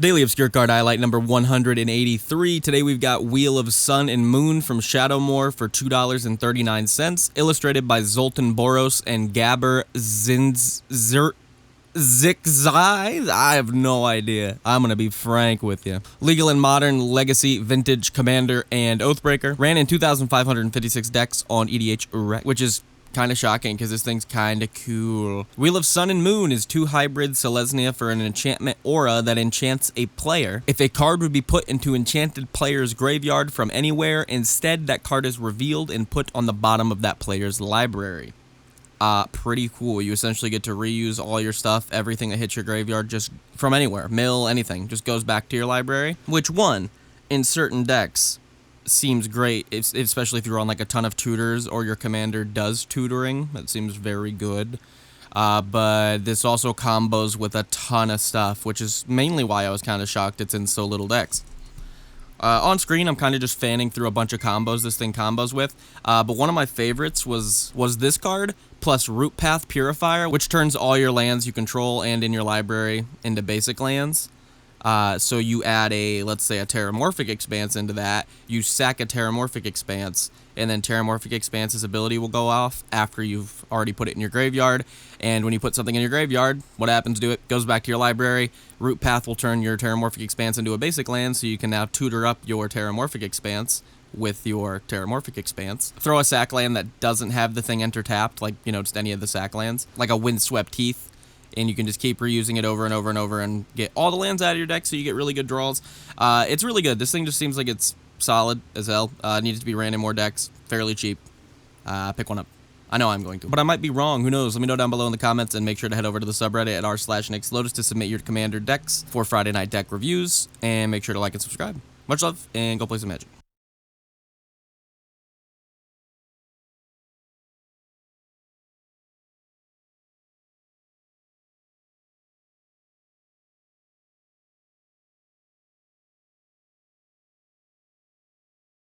Daily Obscure Card Highlight number 183. Today we've got Wheel of Sun and Moon from Shadowmoor for $2.39. Illustrated by Zoltan Boros and Gabor Zikzai? I have no idea. I'm going to be frank with you. Legal and Modern, Legacy, Vintage, Commander, and Oathbreaker. Ran in 2,556 decks on EDH Rec, which is kind of shocking because this thing's kind of cool. Wheel of Sun and Moon is 2 hybrid Selesnya for an enchantment aura that enchants a player. If a card would be put into enchanted player's graveyard from anywhere, instead that card is revealed and put on the bottom of that player's library. Pretty cool. You essentially get to reuse all your stuff, everything that hits your graveyard just from anywhere. Mill, anything, just goes back to your library. Which one, in certain decks, seems great, especially if you're on like a ton of tutors or your commander does tutoring. That seems very good. But this also combos with a ton of stuff, which is mainly why I was kind of shocked it's in so little decks. On screen, I'm kind of just fanning through a bunch of combos this thing combos with, but one of my favorites was this card, plus Root Path Purifier, which turns all your lands you control and in your library into basic lands. So you add let's say a Terramorphic Expanse into that, you sack a Terramorphic Expanse, and then Terramorphic Expanse's ability will go off after you've already put it in your graveyard, and when you put something in your graveyard, what happens to it? Goes back to your library. Root Path will turn your Terramorphic Expanse into a basic land, so you can now tutor up your Terramorphic Expanse with your Terramorphic Expanse. Throw a sack land that doesn't have the thing enter tapped, like, just any of the sack lands, like a Windswept Heath, and you can just keep reusing it over and over and over and get all the lands out of your deck so you get really good draws. It's really good. This thing just seems like it's solid as hell. Needs to be ran in more decks. Fairly cheap. Pick one up. I know I'm going to, but I might be wrong. Who knows? Let me know down below in the comments, and make sure to head over to the subreddit at r/NextLotus to submit your Commander decks for Friday night deck reviews, and make sure to like and subscribe. Much love, and go play some Magic.